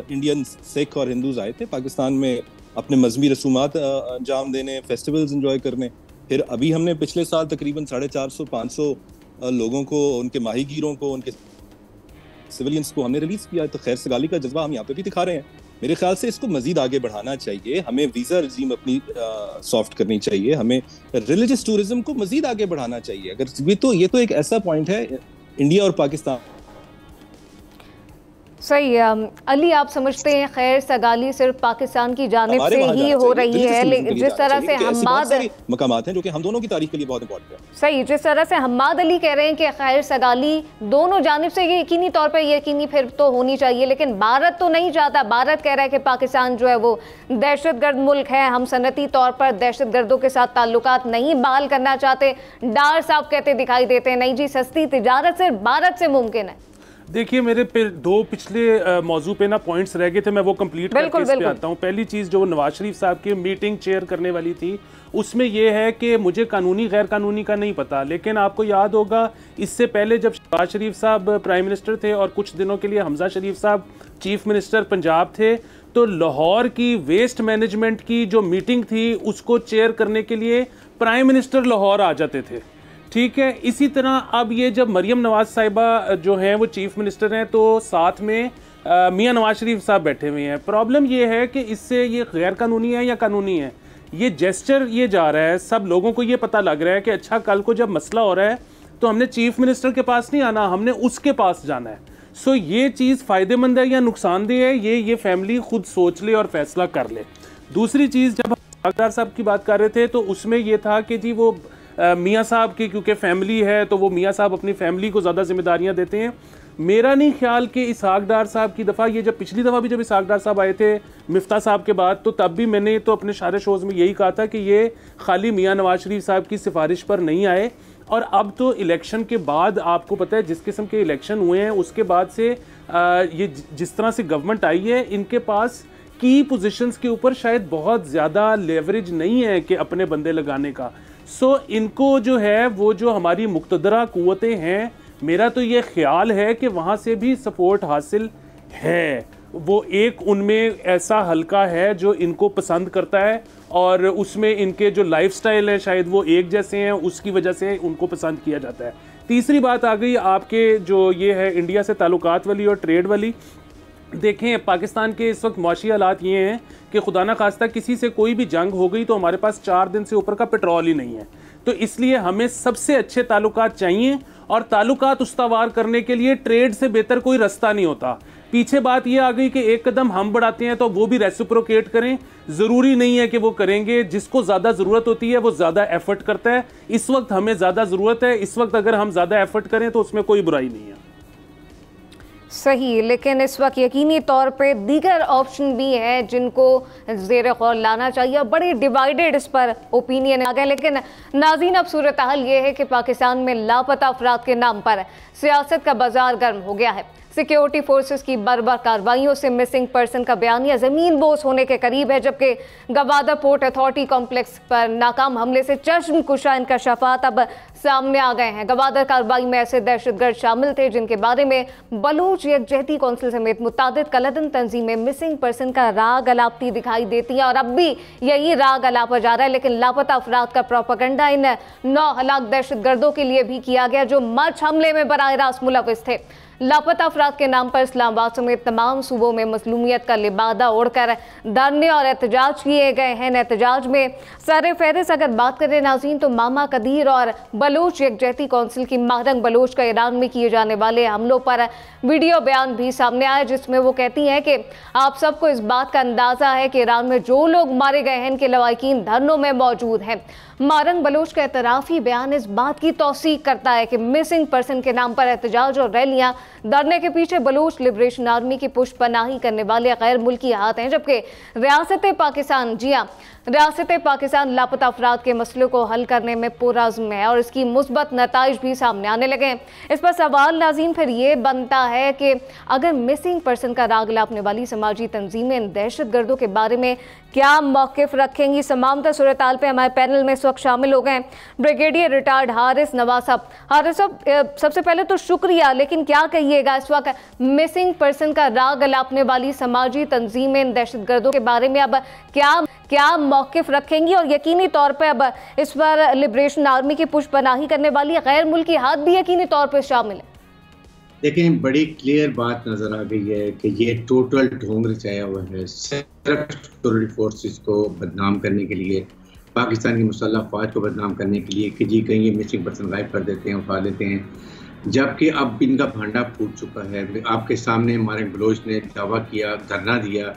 [SPEAKER 5] इंडियन सिख और हिंदूज आए थे पाकिस्तान में अपने मजहबी रसूमात अंजाम देने, फेस्टिवल्स एंजॉय करने। फिर अभी हमने पिछले साल तकरीबन 450-500 लोगों को, उनके माहीगीरों को, उनके सिविलियंस को हमने रिलीज किया है। तो खैर सगाली का जज्बा हम यहाँ पे भी दिखा रहे हैं। मेरे ख्याल से इसको मजीद आगे बढ़ाना चाहिए। हमें वीजा रजीम अपनी सॉफ्ट करनी चाहिए, हमें रिलीजियस टूरिज्म को मजीद आगे बढ़ाना चाहिए। अगर ये तो एक ऐसा पॉइंट है इंडिया और पाकिस्तान।
[SPEAKER 2] सही अली, आप समझते हैं खैर सगाली सिर्फ पाकिस्तान की जानिब से ही हो रही है, लेकिन जिस तरह से हम्माद
[SPEAKER 5] मकामात हैं जो कि हम दोनों की तारीख के लिए बहुत इंपॉर्टेंट है।
[SPEAKER 2] सही, जिस तरह से हम्माद अली कह रहे हैं कि खैर सगाली दोनों जानिब से ये यकीनी तौर पर यकीनी फिर तो होनी चाहिए, लेकिन भारत तो नहीं चाहता। भारत कह रहा है कि पाकिस्तान जो है वो दहशतगर्द मुल्क है, हम सनती तौर पर दहशतगर्दों के साथ ताल्लुकात नहीं बहाल करना चाहते। डार साहब कहते दिखाई देते हैं नहीं जी, सस्ती तिजारत सिर्फ भारत से मुमकिन है।
[SPEAKER 6] देखिए मेरे दो पिछले मौजू पे ना पॉइंट्स रह गए थे, मैं वो कंप्लीट करके इस पे आता हूँ। पहली चीज़ जो नवाज शरीफ साहब की मीटिंग चेयर करने वाली थी, उसमें यह है कि मुझे कानूनी गैर कानूनी का नहीं पता, लेकिन आपको याद होगा इससे पहले जब नवाज शरीफ साहब प्राइम मिनिस्टर थे और कुछ दिनों के लिए हमजा शरीफ साहब चीफ मिनिस्टर पंजाब थे, तो लाहौर की वेस्ट मैनेजमेंट की जो मीटिंग थी उसको चेयर करने के लिए प्राइम मिनिस्टर लाहौर आ जाते थे। ठीक है, इसी तरह अब ये जब मरियम नवाज साहिबा जो हैं वो चीफ मिनिस्टर हैं, तो साथ में मियां नवाज शरीफ साहब बैठे हुए हैं। प्रॉब्लम ये है कि इससे ये गैर कानूनी है या कानूनी है, ये जेस्चर ये जा रहा है, सब लोगों को ये पता लग रहा है कि अच्छा कल को जब मसला हो रहा है तो हमने चीफ मिनिस्टर के पास नहीं आना, हमने उसके पास जाना है। सो ये चीज़ फ़ायदेमंद है या नुकसानदेह है, ये फैमिली खुद सोच ले और फैसला कर ले। दूसरी चीज़, जब हम सरदार साहब की बात कर रहे थे तो उसमें यह था कि जी वो मियाँ साहब की क्योंकि फैमिली है तो वो मियाँ साहब अपनी फैमिली को ज़्यादा जिम्मेदारियाँ देते हैं। मेरा नहीं ख्याल कि इसहाक डार साहब की दफ़ा, ये जब पिछली दफ़ा भी जब इसहाक डार साहब आए थे मिफ्ता साहब के बाद, तो तब भी मैंने तो अपने सारे शोज़ में यही कहा था कि ये खाली मियाँ नवाज शरीफ साहब की सिफारिश पर नहीं आए। और अब तो इलेक्शन के बाद आपको पता है जिस किस्म के इलेक्शन हुए हैं उसके बाद से ये जिस तरह से गवर्नमेंट आई है, इनके पास की पोजीशंस के ऊपर शायद बहुत ज़्यादा लेवरेज नहीं है कि अपने बंदे लगाने का। सो इनको जो है वो जो हमारी मुक्तदरा कुव्वतें हैं, मेरा तो ये ख्याल है कि वहाँ से भी सपोर्ट हासिल है। वो एक उनमें ऐसा हल्का है जो इनको पसंद करता है और उसमें इनके जो लाइफस्टाइल है शायद वो एक जैसे हैं, उसकी वजह से उनको पसंद किया जाता है। तीसरी बात आ गई आपके जो ये है इंडिया से ताल्लुकात वाली और ट्रेड वाली। देखें पाकिस्तान के इस वक्त मौशी हालात ये हैं कि खुदा न खास्ता किसी से कोई भी जंग हो गई तो हमारे पास 4 दिन से ऊपर का पेट्रोल ही नहीं है। तो इसलिए हमें सबसे अच्छे ताल्लुकात चाहिए और ताल्लुकात उस्तावार करने के लिए ट्रेड से बेहतर कोई रास्ता नहीं होता। पीछे बात ये आ गई कि एक कदम हम बढ़ाते हैं तो वो भी रेसिप्रोकेट करें। ज़रूरी नहीं है कि वो करेंगे, जिसको ज़्यादा ज़रूरत होती है वो ज़्यादा एफर्ट करता है। इस वक्त हमें ज़्यादा ज़रूरत है, इस वक्त अगर हम ज़्यादा एफर्ट करें तो उसमें कोई बुराई नहीं है।
[SPEAKER 2] सही, लेकिन इस वक्त यकीनी तौर पे दीगर ऑप्शन भी हैं जिनको ज़ेर गौर लाना चाहिए। बड़ी डिवाइडेड इस पर ओपिनियन आ गया, लेकिन नाज़रीन अब सूरत हाल ये है कि पाकिस्तान में लापता अफराद के नाम पर सियासत का बाजार गर्म हो गया है। सिक्योरिटी फोर्सेस की बर्बर कार्रवाइयों से मिसिंग पर्सन का बयानिया ज़मीन बोस होने के करीब है, जबकि गवादर पोर्ट अथॉरिटी कॉम्प्लेक्स पर नाकाम हमले से चश्म कुशा इंकशाफात अब सामने आ गए हैं। गवादर कार्रवाई में ऐसे दहशतगर्द शामिल थे जिनके बारे में बलूच यकजहती कौंसिल समेत मुतादिद कलदन तंजीमें मिसिंग पर्सन का राग अलापती दिखाई देती हैं और अब भी यही राग अलापा जा रहा है। लेकिन लापता अफराद का प्रोपेगेंडा इन 9 हलाक दहशतगर्दों के लिए भी किया गया जो मर्च हमले में बराह रास्त मुलविस थे। लापता अफराद के नाम पर इस्लामाबाद समेत तमाम सूबों में मसलूमियत का लिबादा ओढ़कर धरने और एहतजाज किए गए हैं। एहतजाज में सर फहरिस्त अगर बात करें नाज़रीन तो मामा कदीर और बलूच यकजहती कौंसिल की माहरंग बलूच का ईरान में किए जाने वाले हमलों पर वीडियो बयान भी सामने आया, जिसमें वो कहती हैं कि आप सबको इस बात का अंदाज़ा है कि ईरान में जो लोग मारे गए हैं इनके लवाकिन धरनों में मौजूद हैं। मारंग बलूच का एतराफ़ी बयान इस बात की तौसीक करता है कि मिसिंग पर्सन के नाम पर एहतजाज और रैलियां धरने के पीछे बलूच लिबरेशन आर्मी की पुष्पनाही करने वाले गैर मुल्की हाथ हैं, जबकि रियासत पाकिस्तान, जी हाँ, रियासत पाकिस्तान लापता अफराद के मसले को हल करने में पुरअज़्म है और इसकी मुस्बत नताइज भी सामने आने लगे हैं। इस पर सवाल नाज़रीन फिर ये बनता है कि अगर मिसिंग पर्सन का राग लापने वाली समाजी तंजीमें इन दहशतगर्दों के बारे में क्या मौक़िफ़ रखेंगी। तमाम सूरत हाल पर हमारे पैनल में इस वक्त शामिल हो गए ब्रिगेडियर रिटायर्ड हारिस नवाज साहब। हारिस साहब, सबसे पहले तो शुक्रिया, लेकिन क्या कहिएगा इस वक्त मिसिंग पर्सन का राग अलापने वाली समाजी तंजीमें इन दहशतगर्दों के बारे में अब क्या मौक़िफ़ रखेंगी और यकीनी तौर पे अब इस पर लिबरेशन आर्मी की पुष्पनाही करने वाली गैर मुल्की हाथ भी यकीनी तौर पे शामिल है?
[SPEAKER 7] देखें, बड़ी क्लियर बात नज़र आ गई है कि ये टोटल ढोंग रचाया हुआ है सिर्फ सिक्योरिटी फोर्सेस को बदनाम करने के लिए, पाकिस्तान की मुसल्लह फ़ौज को बदनाम करने के लिए कि जी कहीं ये मिसिंग पर्सन गायब कर देते हैं, उठा लेते हैं, जबकि अब इनका भांडा फूट चुका है। आपके सामने मारंग बलोच ने दावा किया, धरना दिया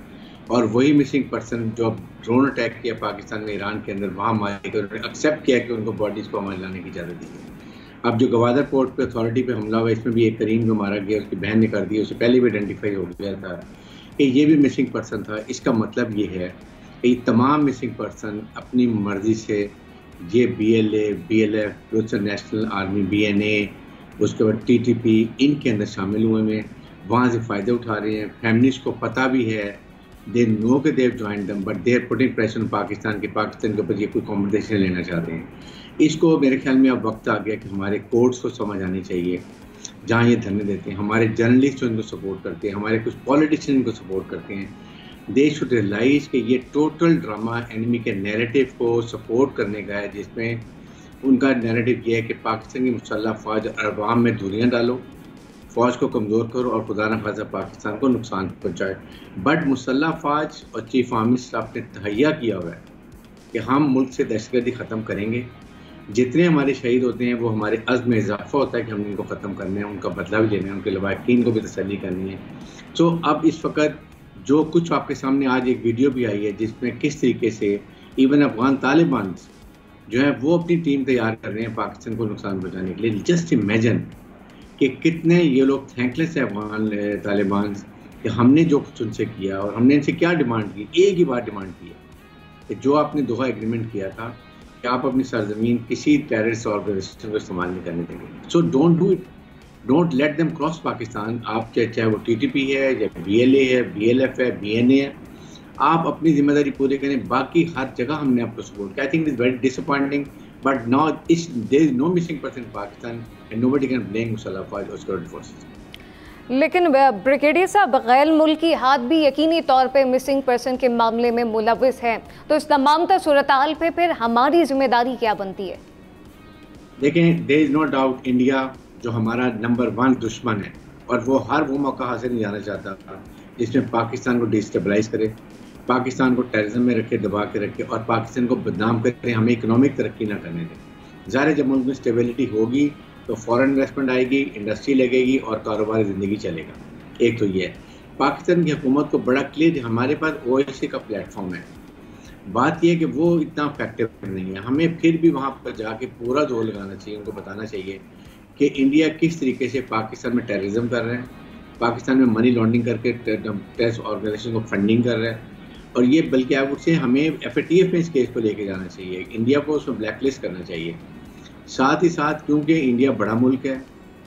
[SPEAKER 7] और वही मिसिंग पर्सन जो ड्रोन अटैक किया पाकिस्तान में ईरान के अंदर, वहाँ मारे गए, उन्होंने एक्सेप्ट किया कि उनको बॉडीज़ को अमल लाने की इजाज़त दी है। अब जो गवादर पोर्ट पे अथॉरिटी पे हमला हुआ, इसमें भी एक करीम जो मारा गया उसकी बहन ने कर दी, उससे पहले भी आइडेंटिफाई हो गया था कि ये भी मिसिंग पर्सन था। इसका मतलब ये है कि तमाम मिसिंग पर्सन अपनी मर्ज़ी से ये BLA, BLF, Balochistan national army, BNA, उसके बाद TTP, इनके अंदर शामिल हुए हैं, वहाँ से फ़ायदे उठा रहे हैं। फैमिलीज़ को पता भी है, दे नो के देव join them, but they are putting pressure Pakistan के ऊपर ये कोई कॉम्पिटिशन लेना चाहते हैं। इसको मेरे ख्याल में अब वक्त आ गया कि हमारे कोर्ट्स को समझ आनी चाहिए जहाँ ये धरने देते हैं, हमारे जर्नलिस्ट जो इनको सपोर्ट करते हैं, हमारे कुछ पॉलिटिशियन इनको सपोर्ट करते हैं, दे शुड रियलाइज़ कि ये टोटल ड्रामा एनिमी के नैरेटिव को सपोर्ट करने का है, जिसमें उनका नैरेटिव ये है कि पाकिस्तान की मुसल्लह फ़ौज अवाम में दूरियाँ डालो, फ़ौज को कमज़ोर करो और खुदा न खासा पाकिस्तान को नुकसान पहुँचाए। बट मुसल्लह फ़ौज और चीफ आर्मी स्टाफ ने तहैया किया हुआ है कि हम मुल्क से दहशतगर्दी ख़त्म करेंगे। जितने हमारे शहीद होते हैं वो हमारे अज़्म में इजाफा होता है कि हमने इनको ख़त्म करना है, उनका बदला भी लेना है, उनके लवाकिन को भी तसल्ली करनी है। तो अब इस वक्त जो कुछ आपके सामने आज एक वीडियो भी आई है जिसमें किस तरीके से इवन अफगान तालिबान जो है वो अपनी टीम तैयार कर रहे हैं पाकिस्तान को नुकसान पहुँचाने के लिए। जस्ट इमेजिन कि कितने ये लोग थैंकलेस है अफगान तालिबान कि हमने जो कुछ उनसे किया और हमने इनसे क्या डिमांड की, एक ही बात डिमांड की है कि जो आपने दोहा एग्रीमेंट किया था कि आप अपनी सरजमीन किसी टेररिस्ट ऑर्गेनाइजेशन को इस्तेमाल नहीं करने देंगे। So don't do it, don't let them cross Pakistan. आप चाहे वो TTP है या BLA है, BLF है, BNA है, आप अपनी जिम्मेदारी पूरी करें। बाकी हर जगह हमने आपको सपोर्ट किया। I think it is very disappointing but now there is no missing person in Pakistan and nobody can blame मुसल्लह फ़ौज और सिक्योरिटी फोर्सेस।
[SPEAKER 2] लेकिन ब्रिगेडियर साहब, गैर मुल्की हाथ भी यकीनी तौर पे मिसिंग पर्सन के मामले में मुलविस हैं, तो इस तमाम सूरत हाल पे फिर हमारी जिम्मेदारी क्या बनती है?
[SPEAKER 7] देखें, there is no doubt India जो हमारा नंबर 1 दुश्मन है और वो हर वो मौका हासिल नहीं जाना चाहता था जिसमें पाकिस्तान को डिस्टेबलाइज करे, पाकिस्तान को टेररिज्म में रखे, दबा के रखे और पाकिस्तान को बदनाम करे, हमें इकोनॉमिक तरक्की ना करने दें। ज़ाहिर जब मुल्क में स्टेबिलिटी होगी तो फॉरेन इन्वेस्टमेंट आएगी, इंडस्ट्री लगेगी और कारोबारी ज़िंदगी चलेगा। एक तो ये है। पाकिस्तान की हुकूमत को बड़ा क्लियर, हमारे पास ओआईसी का प्लेटफॉर्म है, बात यह है कि वो इतना इफेक्टिव नहीं है। हमें फिर भी वहाँ पर जाके पूरा जोर लगाना चाहिए, उनको बताना चाहिए कि इंडिया किस तरीके से पाकिस्तान में टेररिज्म कर रहे हैं, पाकिस्तान में मनी लॉन्ड्रिंग करके टेररिस्ट ऑर्गेनाइजेशन को फंडिंग कर रहे हैं, और ये बल्कि आई वुड से हमें एफएटीएफ में इस केस को लेके जाना चाहिए, इंडिया को उसमें ब्लैकलिस्ट करना चाहिए। साथ ही साथ क्योंकि इंडिया बड़ा मुल्क है,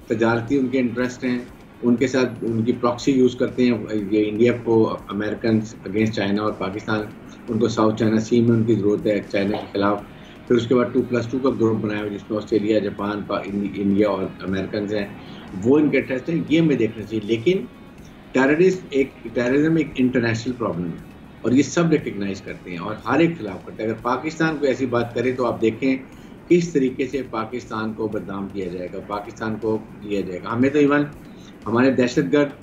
[SPEAKER 7] तजारती उनके इंटरेस्ट हैं, उनके साथ उनकी प्रॉक्सी यूज़ करते हैं ये इंडिया को, अमेरिकन अगेंस्ट चाइना और पाकिस्तान, उनको साउथ चाइना सी में उनकी ज़रूरत है चाइना के खिलाफ। फिर उसके बाद 2+2 का ग्रुप बनाया जिसमें ऑस्ट्रेलिया, जापान, इंडिया और अमेरिकन हैं, वो इनके इंटरेस्ट हैं, ये हमें देखना चाहिए। लेकिन टेररिज्म एक इंटरनेशनल प्रॉब्लम है और ये सब रिकग्नाइज करते हैं और हर एक खिलाफ करते हैं। अगर पाकिस्तान को ऐसी बात करें तो आप देखें किस तरीके से पाकिस्तान को बदनाम किया जाएगा, पाकिस्तान को लिया जाएगा। हमें तो इवन हमारे दहशतगर्द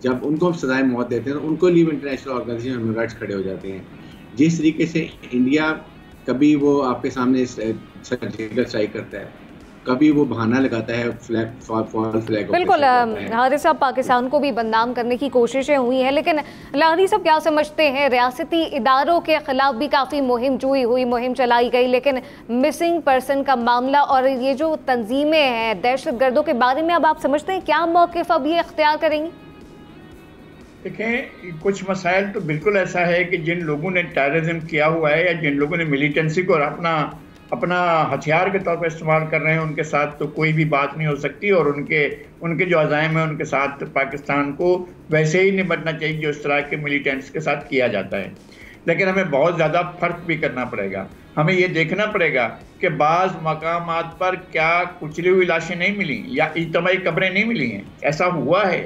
[SPEAKER 7] जब उनको हम सजाए मौत देते हैं तो उनको लिए इंटरनेशनल ऑर्गेनाइजेशन ह्यूमन राइट्स खड़े हो जाते हैं। जिस तरीके से इंडिया कभी वो आपके सामने सर्जिकल स्ट्राइक करता है, कभी वो बहाना लगाता है फॉल फ्लैग।
[SPEAKER 2] बिल्कुल हारिस साहब, पाकिस्तान को भी बदनाम करने की कोशिशें हुई हैं, लेकिन लाहौरी साहब क्या समझते हैं, रियासती इदारों के खिलाफ भी काफ़ी मुहिम चलाई गई, लेकिन मिसिंग पर्सन का मामला और ये जो तंजीमें हैं दहशतगर्दों के बारे में अब आप समझते हैं क्या मौक़िफ़ अब ये इख्तियार करेंगी?
[SPEAKER 3] देखें, कुछ मसाइल तो बिल्कुल ऐसा है कि जिन लोगों ने टेररिज्म किया हुआ है या जिन लोगों ने मिलिटेंसी को अपना हथियार के तौर पर इस्तेमाल कर रहे हैं, उनके साथ तो कोई भी बात नहीं हो सकती और उनके जो अज़ाइम है उनके साथ पाकिस्तान को वैसे ही निपटना चाहिए जो इस तरह के मिलिटेंट्स के साथ किया जाता है। लेकिन हमें बहुत ज़्यादा फ़र्क भी करना पड़ेगा। हमें ये देखना पड़ेगा कि बाज़ मकामात पर क्या कुचली हुई लाशें नहीं मिली या इज्तिमाई कब्रें नहीं मिली हैं। ऐसा हुआ है,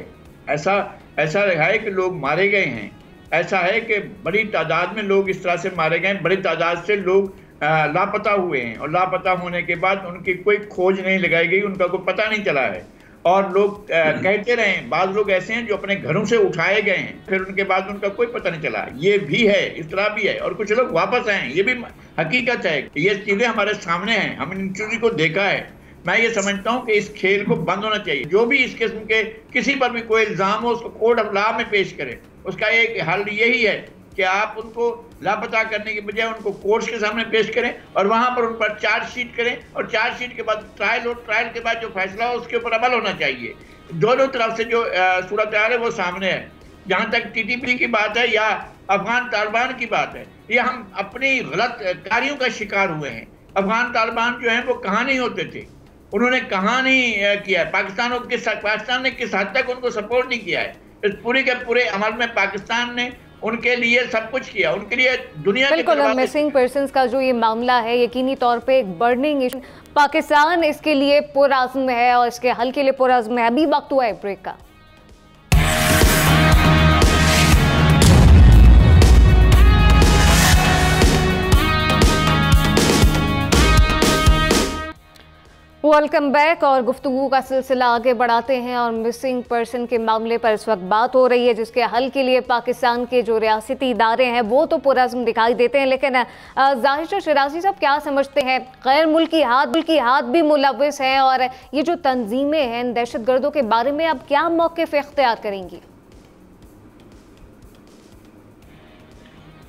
[SPEAKER 3] ऐसा है कि लोग मारे गए हैं, ऐसा है कि बड़ी तादाद में लोग इस तरह से मारे गए, बड़ी तादाद से लोग लापता हुए हैं और लापता होने के बाद उनकी कोई खोज नहीं लगाई गई, उनका कोई पता नहीं चला है और लोग कहते रहे। बाद लोग ऐसे हैं जो अपने घरों से उठाए गए हैं, फिर उनके बाद उनका कोई पता नहीं चला। ये भी है, इस तरह भी है और कुछ लोग वापस आए, ये भी हकीकत है। ये चीज़ें हमारे सामने हैं, हमने इन चीज़ों को देखा है। मैं ये समझता हूँ कि इस खेल को बंद होना चाहिए। जो भी इस किस्म के किसी पर भी कोई इल्ज़ाम हो उसको कोर्ट ऑफ लॉ में पेश करें। उसका एक हल यही है कि आप उनको लापता करने की बजाय उनको कोर्ट्स के सामने पेश करें और वहाँ पर उन पर चार्जशीट करें और चार्जशीट के बाद ट्रायल हो, ट्रायल के बाद जो फैसला हो उसके ऊपर अमल होना चाहिए। दोनों तरफ से जो सूरत हाल है वो सामने है। जहाँ तक TTP की बात है या अफगान तालिबान की बात है, ये हम अपनी गलत कार्यों का शिकार हुए हैं। अफगान तालिबान जो हैं वो कहाँ नहीं होते थे, उन्होंने कहाँ नहीं किया है, पाकिस्तान ने किस हद तक उनको सपोर्ट नहीं किया है। इस पूरे के पूरे अमल में पाकिस्तान ने उनके लिए सब कुछ किया, उनके लिए दुनिया के
[SPEAKER 2] बिल्कुल। मिसिंग पर्सन्स का जो ये मामला है यकीनी तौर पे एक बर्निंग इशू, पाकिस्तान इसके लिए पुरअज़्म है और इसके हल के लिए पुरअज़्म है। अभी वक्त हुआ है ब्रेक का। वेलकम बैक और गुफ्तगू का सिलसिला आगे बढ़ाते हैं और मिसिंग पर्सन के मामले पर इस वक्त बात हो रही है जिसके हल के लिए पाकिस्तान के जो रियासती इदारे हैं वो तो पुरअज़्म दिखाई देते हैं, लेकिन ज़ाहिर शिराज़ी साहब क्या समझते हैं गैर मुल्की हाथ भी मुलव्विस हैं और ये जो तंजीमें हैं दहशतगर्दों के बारे में अब क्या मौक़िफ़ इख्तियार करेंगी?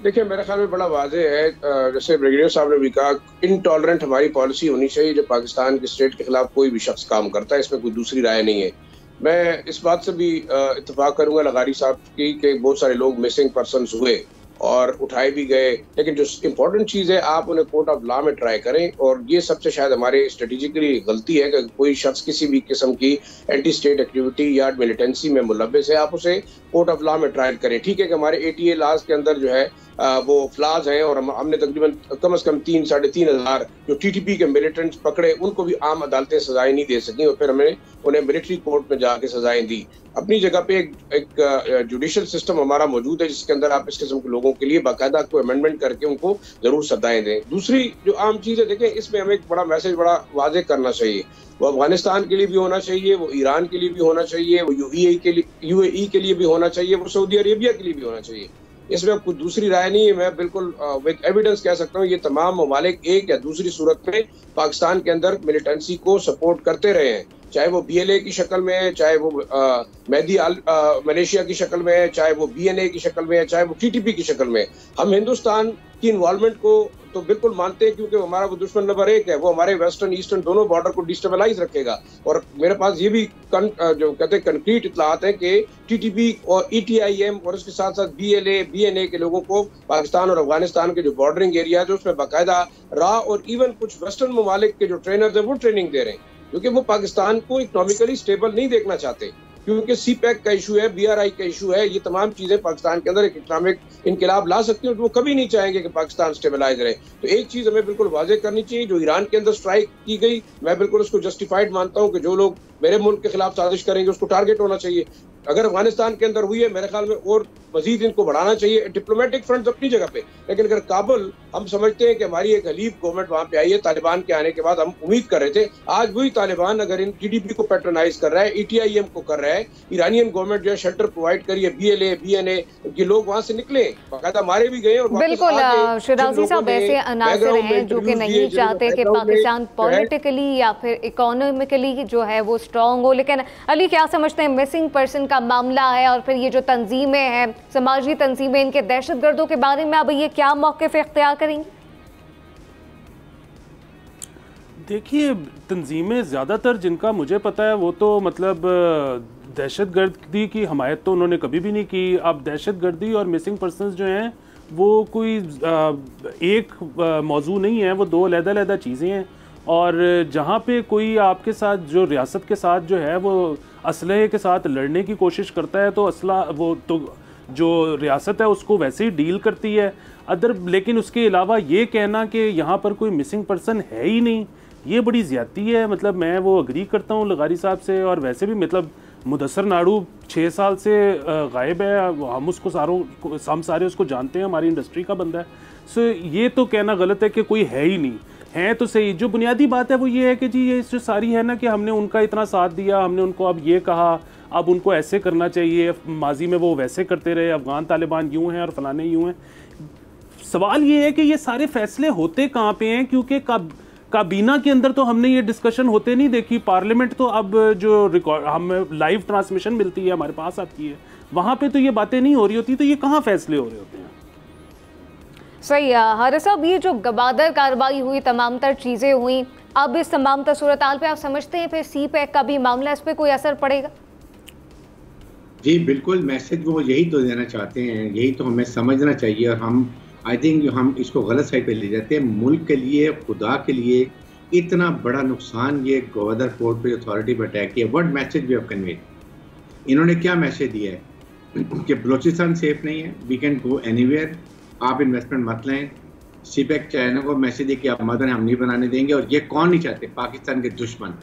[SPEAKER 4] देखिए, मेरे ख्याल में बड़ा वाज़ेह है, जैसे ब्रिगेडियर साहब ने भी कहा, इनटॉलरेंट हमारी पॉलिसी होनी चाहिए। जब पाकिस्तान के स्टेट के खिलाफ कोई भी शख्स काम करता है, इसमें कोई दूसरी राय नहीं है। मैं इस बात से भी इत्तेफाक करूंगा लगारी साहब की कि बहुत सारे लोग मिसिंग पर्सनस हुए और उठाए भी गए, लेकिन जो इम्पोर्टेंट चीज़ है आप उन्हें कोर्ट ऑफ लॉ में ट्राई करें। और ये सबसे शायद हमारे स्ट्रेटेजिकली गलती है कि कोई शख्स किसी भी किस्म की एंटी स्टेट एक्टिविटी या मिलिटेंसी में मुलव्विस है, आप उसे कोर्ट ऑफ लॉ में ट्रायल करें। ठीक है कि हमारे ATA लॉज के अंदर जो है वो फ्लाज हैं और हमने तकरीबन कम से कम 3-3.5 जो TTP के मिलिटेंट्स पकड़े उनको भी आम अदालतें सजाएं नहीं दे सकी और फिर हमने उन्हें मिलिट्री कोर्ट में जाके सजाएं दी। अपनी जगह पे एक जुडिशल सिस्टम हमारा मौजूद है जिसके अंदर आप इस किस्म के लोगों के लिए बाकायदा कोई अमेंडमेंट करके उनको जरूर सजाएं दें। दूसरी जो आम चीज़ है, देखें इसमें हमें एक बड़ा मैसेज बड़ा वाज़ेह करना चाहिए। वो अफगानिस्तान के लिए भी होना चाहिए, वो ईरान के लिए भी होना चाहिए, वो UAE के लिए भी होना चाहिए, वो सऊदी अरेबिया के लिए भी होना चाहिए। इसमें अब कुछ दूसरी राय नहीं है। मैं बिल्कुल विद एविडेंस कह सकता हूँ ये तमाम ममालिक एक या दूसरी सूरत में पाकिस्तान के अंदर मिलिटेंसी को सपोर्ट करते रहे हैं। चाहे वो BLA की शक्ल में है, चाहे वो मेहदी मलेशिया की शक्ल में है, चाहे वो BNA की शक्ल में है, चाहे वो TTP की शक्ल में है। हम हिंदुस्तान की इन्वॉल्वमेंट को तो बिल्कुल मानते हैं, क्योंकि हमारा वो दुश्मन नंबर 1 है। वो हमारे वेस्टर्न ईस्टर्न दोनों बॉर्डर को डिस्टेबलाइज रखेगा। और मेरे पास ये भी जो कहते हैं कंक्रीट इतलात है कि TTP और ETIM और उसके साथ साथ BLA BNA के लोगों को पाकिस्तान और अफगानिस्तान के जो बॉर्डरिंग एरिया है उसमें बाकायदा रॉ और इवन कुछ वेस्टर्न ममालिक के जो ट्रेनर्स हैं वो ट्रेनिंग दे रहे हैं, क्योंकि वो पाकिस्तान को इकोनॉमिकली स्टेबल नहीं देखना चाहते, क्योंकि CPEC का इशू है, BRI का इशू है। ये तमाम चीजें पाकिस्तान के अंदर एक इस्लामिक इनकलाब ला सकती हैं और वो कभी नहीं चाहेंगे कि पाकिस्तान स्टेबलाइज रहे। तो एक चीज हमें बिल्कुल वाज़ेह करनी चाहिए, जो ईरान के अंदर स्ट्राइक की गई, मैं बिल्कुल उसको जस्टिफाइड मानता हूँ कि जो लोग मेरे मुल्क के खिलाफ साजिश करेंगे उसको टारगेट होना चाहिए। अगर अफगानिस्तान के अंदर हुई है, मेरे ख्याल में और मजीद इनको बढ़ाना चाहिए। डिप्लोमेटिक फ्रंट अपनी जगह पे, लेकिन अगर काबुल, हम समझते हैं कि हमारी एक हलीफ गवर्नमेंट वहां पे आई है तालिबान के आने के बाद, हम उम्मीद कर रहे थे आज वही तालिबान अगर इन TTP को पैट्रोनाइज कर रहा है, ETIM को कर रहा है, ईरानियन गवर्नमेंट जो है शेल्टर प्रोवाइड करिए, BLA BNA के लोग वहां से निकले, बाकायदा मारे भी गए। और
[SPEAKER 2] बिल्कुल शिराजी साहब ऐसे अनासर हैं जो कि नहीं चाहते कि पाकिस्तान पॉलिटिकली या फिर इकोनॉमिकली जो है वो स्ट्रॉन्ग हो। लेकिन अली, क्या समझते हैं मिसिंग पर्सन का मामला है और फिर ये जो तंजीमें हैं, समाजी तंजीमें, इनके दहशतगर्दों के बारे में अब ये क्या मौक़िफ़ इख्तियार करेंगी?
[SPEAKER 6] देखिए, तंजीमें ज़्यादातर जिनका मुझे पता है वो तो मतलब दहशतगर्दी की हमायत तो उन्होंने कभी भी नहीं की। अब दहशतगर्दी और मिसिंग पर्सनस जो हैं वो कोई एक मौजू नहीं है, वो दो अलग-अलग चीज़ें हैं। और जहाँ पे कोई आपके साथ जो रियासत के साथ जो है वो असलहे के साथ लड़ने की कोशिश करता है, तो असला वो तो जो रियासत है उसको वैसे ही डील करती है लेकिन उसके अलावा ये कहना कि यहाँ पर कोई मिसिंग पर्सन है ही नहीं, ये बड़ी ज़्यादती है। मतलब मैं वो अग्री करता हूँ लगारी साहब से। और वैसे भी मतलब मुदस्सर नाडू 6 साल से गायब है, हम सारे उसको जानते हैं, हमारी इंडस्ट्री का बंदा है। सो ये तो कहना गलत है कि कोई है ही नहीं है। तो सही, जो बुनियादी बात है वो ये है कि जी ये जो सारी है ना कि हमने उनका इतना साथ दिया, हमने उनको अब ये कहा, अब उनको ऐसे करना चाहिए, माजी में वो वैसे करते रहे, अफगान तालिबान यूं हैं और फलाने यूं हैं। सवाल ये है कि ये सारे फैसले होते कहाँ पे हैं, क्योंकि काबीना के अंदर तो हमने ये डिस्कशन होते नहीं देखी। पार्लियामेंट तो अब जो रिकॉर्ड हमें लाइव ट्रांसमिशन मिलती है, हमारे पास आती है, वहाँ पे तो ये बातें नहीं हो रही होती, तो ये कहाँ फैसले हो रहे होते हैं?
[SPEAKER 2] सही है हारिस साहब, ये जो गबादर कार्रवाई हुई, तमाम तर चीज़ें हुई, अब इस तमाम तर सूरत-हाल पे आप समझते हैं फिर CPEC का भी मामला, इस पर कोई असर पड़ेगा?
[SPEAKER 7] जी बिल्कुल, मैसेज वो यही तो देना चाहते हैं, यही तो हमें समझना चाहिए। और हम आई थिंक हम इसको गलत साइड पे ले जाते हैं। मुल्क के लिए, खुदा के लिए इतना बड़ा नुकसान ये गवर्नर पोर्ट पे अथॉरिटी पर अटैक किया, what message we have conveyed? इन्होंने क्या मैसेज दिया है कि बलूचिस्तान सेफ नहीं है, वी कैन गो एनीवेयर, आप इन्वेस्टमेंट मत लें। CPEC चाइना को मैसेज है कि आप मदन हम नहीं बनाने देंगे। और ये कौन नहीं चाहते? पाकिस्तान के दुश्मन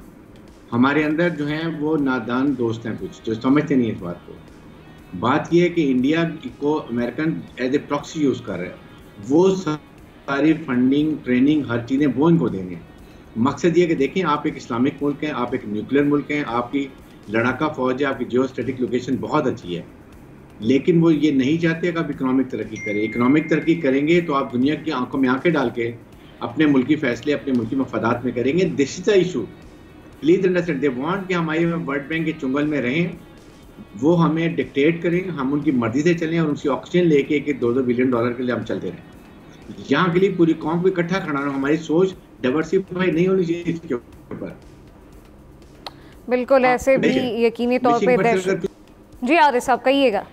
[SPEAKER 7] हमारे अंदर जो हैं वो नादान दोस्त हैं कुछ, जो समझते नहीं इस बात को। बात ये है कि इंडिया को American as a proxy use कर रहे हैं, वो सारी फंडिंग, ट्रेनिंग, हर चीज़ें वो इनको देंगे। मकसद ये कि देखें, आप एक इस्लामिक मुल्क हैं, आप एक न्यूक्लियर मुल्क हैं, आपकी लड़ाका फौज है, आपकी जियो स्ट्रेटिक लोकेशन बहुत अच्छी है, लेकिन वो ये नहीं चाहते कि आप इकोनॉमिक तरक्की करें। इकोनॉमिक तरक्की करेंगे तो आप दुनिया की आंखों में आंखें डाल के अपने मुल्की फैसले अपने मुल्की मफादात में करेंगे। This is the issue, please understand. They want कि हमारे वर्ल्ड बैंक के चुंगल में रहें, वो हमें डिक्टेट करें, हम उनकी मर्जी से चलें और उनकी ऑक्सीजन लेके कि $2-2 बिलियन के लिए हम चलते रहें। यहाँ के लिए पूरी कौम को इकट्ठा खड़ा रहो। हमारी सोच डाइवर्सिफाई नहीं होनी चाहिए इसके ऊपर।
[SPEAKER 2] बिल्कुल, ऐसे भी यकीनी तौर पे जी आरिफ साहब कहिएगा।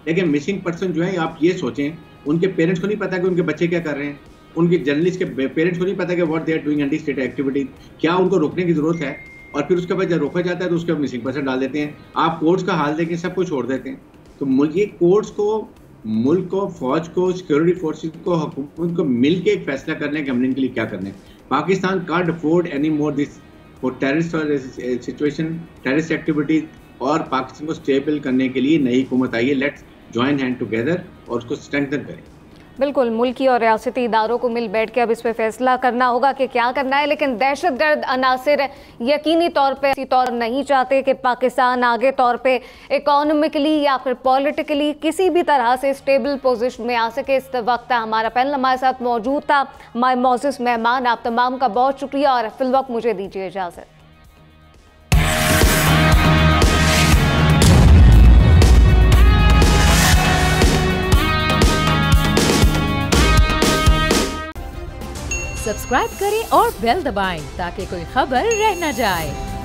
[SPEAKER 7] लेकिन मिसिंग पर्सन जो है, आप ये सोचें, उनके पेरेंट्स को नहीं पता कि उनके बच्चे क्या कर रहे हैं, उनके जर्नलिस्ट के पेरेंट्स को नहीं पता कि what they are doing anti state activity, क्या उनको रोकने की जरूरत है? और फिर उसके बाद जब रोका जाता है तो उसके बाद मिसिंग पर्सन डाल देते हैं। आप कोर्ट्स का हाल देखें, सब कुछ छोड़ देते हैं। तो ये कोर्ट्स को, मुल्क को, फौज को, सिक्योरिटी फोर्सेस को, हुकूमत को मिल के एक फैसला करना है कि हमने इनके लिए क्या करना है। Pakistan can't afford any more this for terrorist situation, terrorist activities. और पाकिस्तान को स्टेबल करने के लिए नई हुकूमत आई है, लेट्स ज्वाइन हैंड टुगेदर और उसको स्ट्रेंथन करें।
[SPEAKER 2] बिल्कुल, मुल्की और रियासती इदारों को मिल बैठ के अब इस पर फैसला करना होगा कि क्या करना है। लेकिन दहशतगर्द अनासिर यकीनी तौर पे इसी तौर नहीं चाहते कि पाकिस्तान आगे तौर पे इकोनॉमिकली या फिर पॉलिटिकली किसी भी तरह से स्टेबल पोजीशन में आ सके। इस वक्त हमारा पैनल हमारे साथ मौजूद था। हमारे मौजूद मेहमान आप तमाम का बहुत शुक्रिया और फिलवक्त मुझे दीजिए इजाज़त।
[SPEAKER 1] सब्सक्राइब करें और बेल दबाएं ताकि कोई खबर रह न जाए।